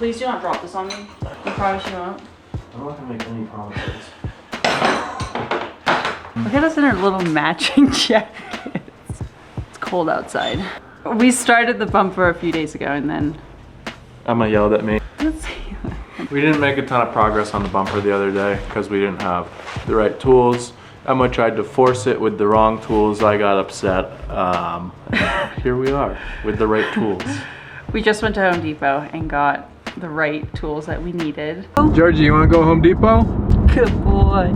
Please do not drop this on me. I promise you won't. I'm not gonna make any promises. Look at us in our little matching jackets. It's cold outside. We started the bumper a few days ago and then... Emma yelled at me. Let's see. We didn't make a ton of progress on the bumper the other day because we didn't have the right tools. Emma tried to force it with the wrong tools. I got upset. Here we are with the right tools. We just went to Home Depot and got the right tools that we needed. Georgie, you want to go Home Depot? Good boy.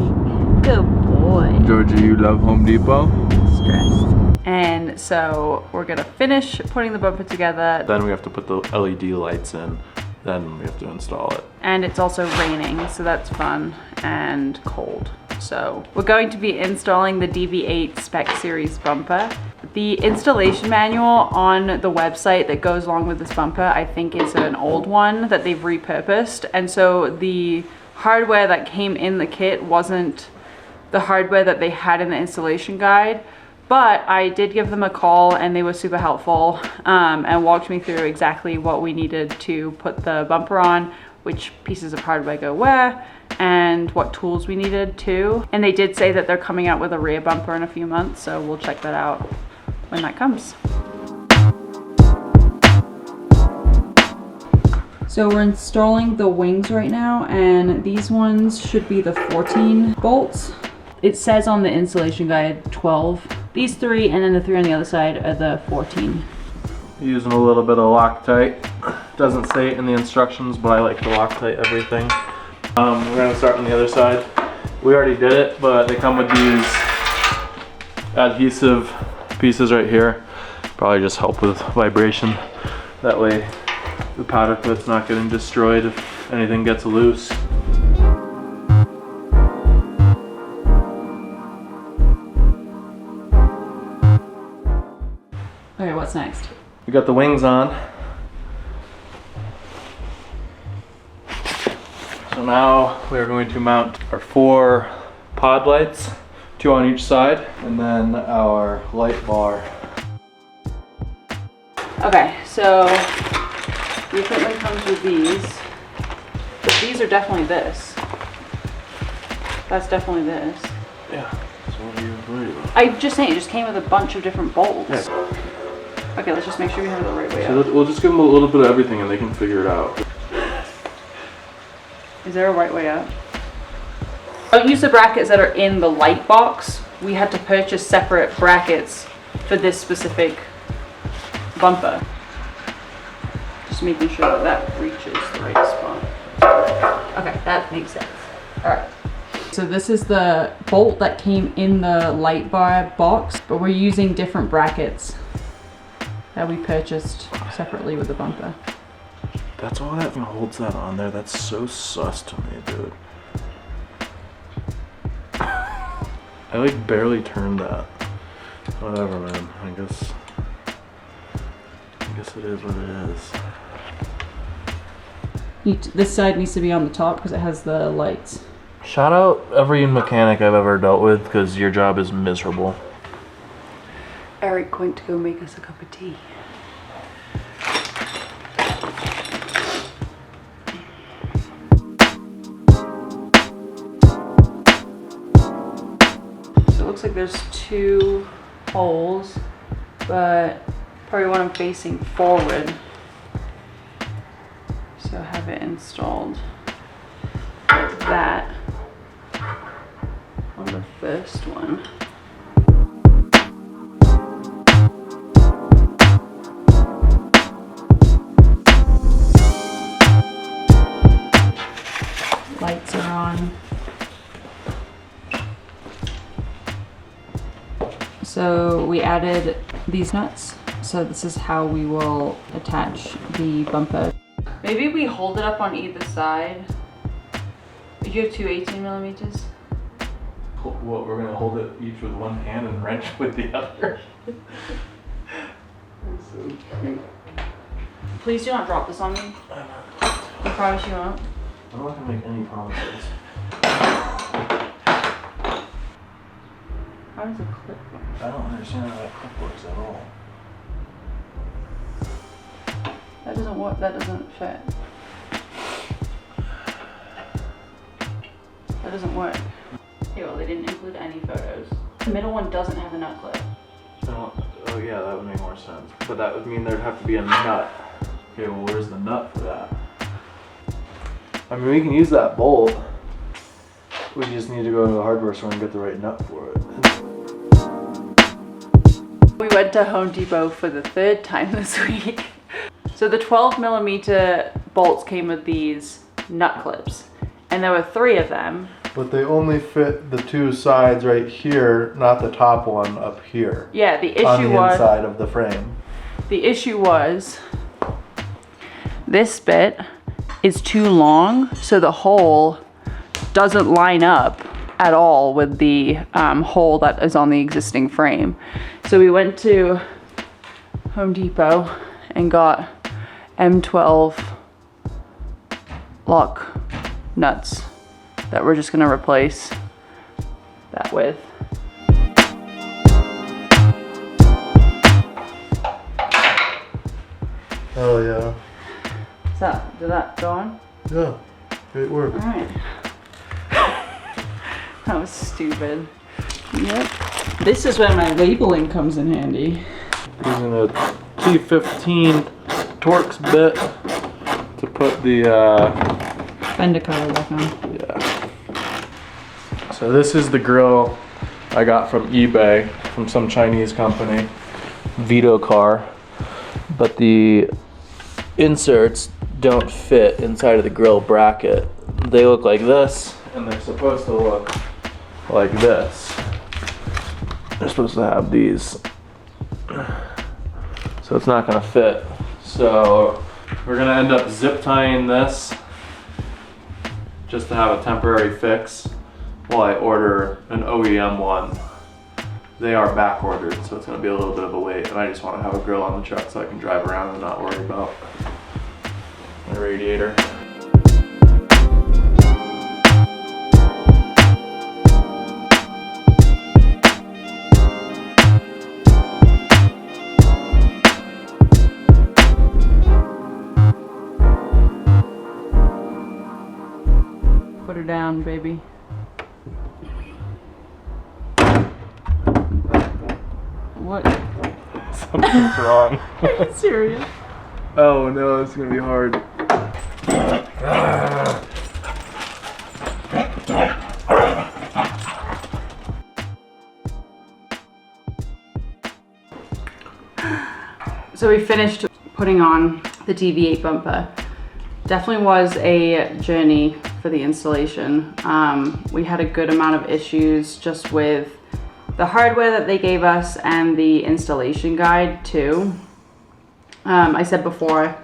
Good boy. Georgie, you love Home Depot? Stressed. And so we're gonna finish putting the bumper together. Then we have to put the LED lights in. Then we have to install it. And it's also raining, so that's fun, and cold. So we're going to be installing the DV8 Spec Series bumper. The installation manual on the website that goes along with this bumper, I think is an old one that they've repurposed. And so the hardware that came in the kit wasn't the hardware that they had in the installation guide. But I did give them a call and they were super helpful and walked me through exactly what we needed to put the bumper on, which pieces of hardware go where, and what tools we needed too. And they did say that they're coming out with a rear bumper in a few months, so we'll check that out when that comes. So we're installing the wings right now, and these ones should be the 14 bolts. It says on the installation guide 12. These 3 and then the 3 on the other side are the 14. Using a little bit of Loctite. Doesn't say it in the instructions, but I like to Loctite everything. We're gonna start on the other side. We already did it, but they come with these adhesive pieces right here. Probably just help with vibration. That way the powder coat's not getting destroyed if anything gets loose. Okay, what's next? We got the wings on. So now we're going to mount our 4 pod lights, 2 on each side, and then our light bar. Okay, so the equipment comes with these, but these are definitely this. That's definitely this. Yeah, so what are you worried about? I'm just saying, it just came with a bunch of different bolts. Yeah. Okay, let's just make sure we have it the right way So up. we'll just give them a little bit of everything and they can figure it out. Is there a right way up? Don't use the brackets that are in the light box. We had to purchase separate brackets for this specific bumper. Just making sure that that reaches the right spot. Okay, that makes sense. All right. So this is the bolt that came in the light bar box, but we're using different brackets that we purchased separately with the bumper. That's all that holds that on there. That's so sus to me, dude. I like barely turned that. Whatever, man. I guess it is what it is. This side needs to be on the top because it has the lights. Shout out every mechanic I've ever dealt with because your job is miserable. Eric went to go make us a cup of tea. So it looks like there's 2 holes, but probably want them facing forward. So have it installed like that on the first one. Lights are on. So we added these nuts. So this is how we will attach the bumper. Maybe we hold it up on either side. You have 2 18mm? What, we're gonna hold it each with one hand and wrench with the other? That's so cute. Please do not drop this on me. I promise you won't. I'm not gonna make any promises. How does it clip? I don't understand how that clip works at all. That doesn't work. That doesn't fit. That doesn't work. Okay, well, they didn't include any photos. The middle one doesn't have a nut clip. Oh yeah, that would make more sense. But that would mean there'd have to be a nut. Okay, well, where's the nut for that? I mean, we can use that bolt. We just need to go to the hardware store and get the right nut for it. We went to Home Depot for the third time this week. So the 12mm bolts came with these nut clips, and there were 3 of them. But they only fit the 2 sides right here, not the top one up here. Yeah, the on issue the was inside of the frame. the issue was this bit is too long, so the hole doesn't line up at all with the hole that is on the existing frame. So we went to Home Depot and got M12 lock nuts that we're just gonna replace that with. Oh yeah. Did that go on? Yeah, great work. All right. That was stupid. Yep. This is where my labeling comes in handy. Using a T15 Torx bit to put the Fender cover back on. yeah. So this is the grill I got from eBay from some Chinese company, Vito car, but the inserts don't fit inside of the grill bracket. They look like this, and they're supposed to look like this. They're supposed to have these, so it's not gonna fit. So we're gonna end up zip tying this just to have a temporary fix while I order an OEM one. They are back ordered, so it's gonna be a little bit of a wait, and I just wanna have a grill on the truck so I can drive around and not worry about my radiator. Put her down, baby. What? Something's wrong. Are you serious? Oh no, it's gonna be hard. So we finished putting on the DV8 bumper. Definitely was a journey for the installation. We had a good amount of issues just with the hardware that they gave us and the installation guide too. I said before,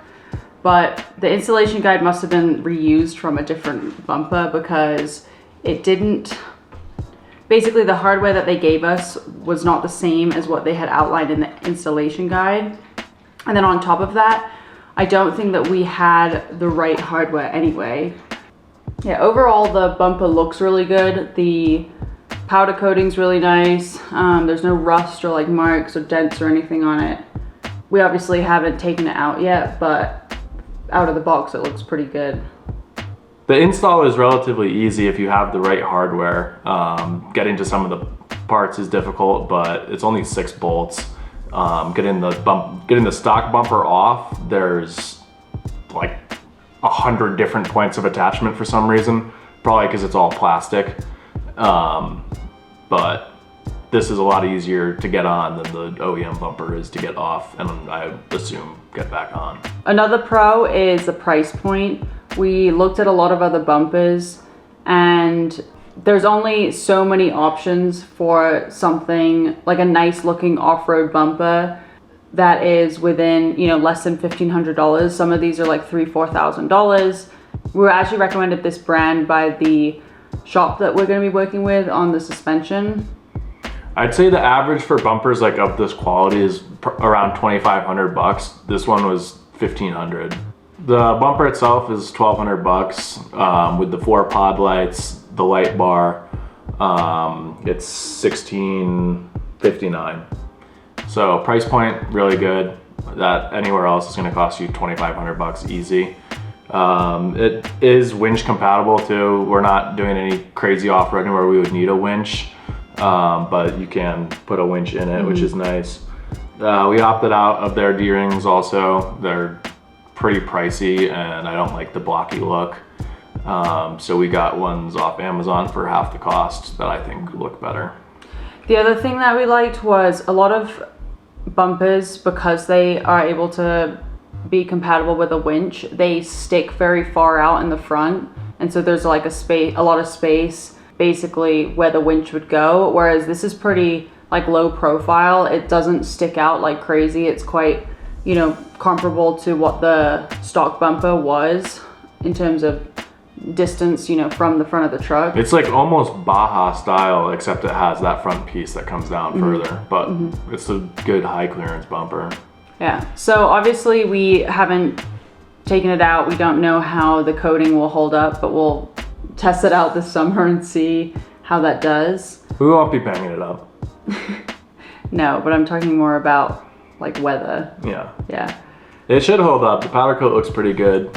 but the installation guide must have been reused from a different bumper because it didn't, basically the hardware that they gave us was not the same as what they had outlined in the installation guide. And then on top of that, I don't think that we had the right hardware anyway. Yeah, overall the bumper looks really good. The powder coating's really nice. There's no rust or like marks or dents or anything on it. We obviously haven't taken it out yet, but out of the box it looks pretty good. The install is relatively easy if you have the right hardware. Getting to some of the parts is difficult, but it's only 6 bolts. Getting the stock bumper off, there's like 100 different points of attachment for some reason, probably because it's all plastic. But this is a lot easier to get on than the OEM bumper is to get off, and I assume get back on. Another pro is the price point. We looked at a lot of other bumpers and there's only so many options for something like a nice looking off-road bumper that is within, you know, less than $1,500. Some of these are like $3,000–$4,000. We were actually recommended this brand by the shop that we're going to be working with on the suspension. I'd say the average for bumpers like of this quality is around 2,500 bucks. This one was 1,500. The bumper itself is 1,200 bucks with the 4 pod lights, the light bar. It's 1,659. So price point really good. That anywhere else is going to cost you 2,500 bucks easy. It is winch compatible too. We're not doing any crazy off-roading where we would need a winch, but you can put a winch in it, which is nice. We opted out of their D-rings also. They're pretty pricey and I don't like the blocky look. So we got ones off Amazon for half the cost that I think look better. The other thing that we liked was a lot of bumpers, because they are able to be compatible with a winch, they stick very far out in the front, and so there's like a lot of space basically where the winch would go, whereas this is pretty like low profile. It doesn't stick out like crazy. It's quite, you know, comparable to what the stock bumper was in terms of distance, you know, from the front of the truck. It's like almost Baja style, except it has that front piece that comes down further, but it's a good high clearance bumper. Yeah, so obviously we haven't taken it out. We don't know how the coating will hold up, but we'll test it out this summer and see how that does. We won't be banging it up. No, but I'm talking more about like weather. Yeah. Yeah. It should hold up. The powder coat looks pretty good.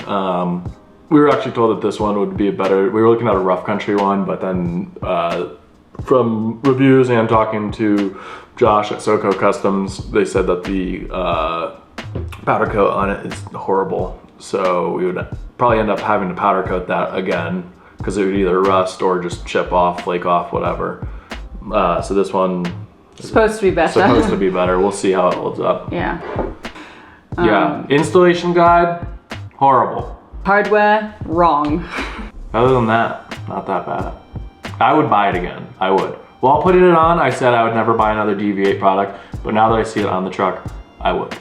We were actually told that this one would be better. We were looking at a rough country one, but then from reviews and talking to Josh at SoCo Customs, they said that the powder coat on it is horrible. So we would probably end up having to powder coat that again, because it would either rust or just chip off, flake off, whatever. So this one is supposed to be better. Supposed to be better. We'll see how it holds up. Yeah. Yeah. Installation guide, horrible. Hardware, wrong. Other than that, not that bad. I would buy it again. I would. While putting it on, I said I would never buy another DV8 product, but now that I see it on the truck, I would.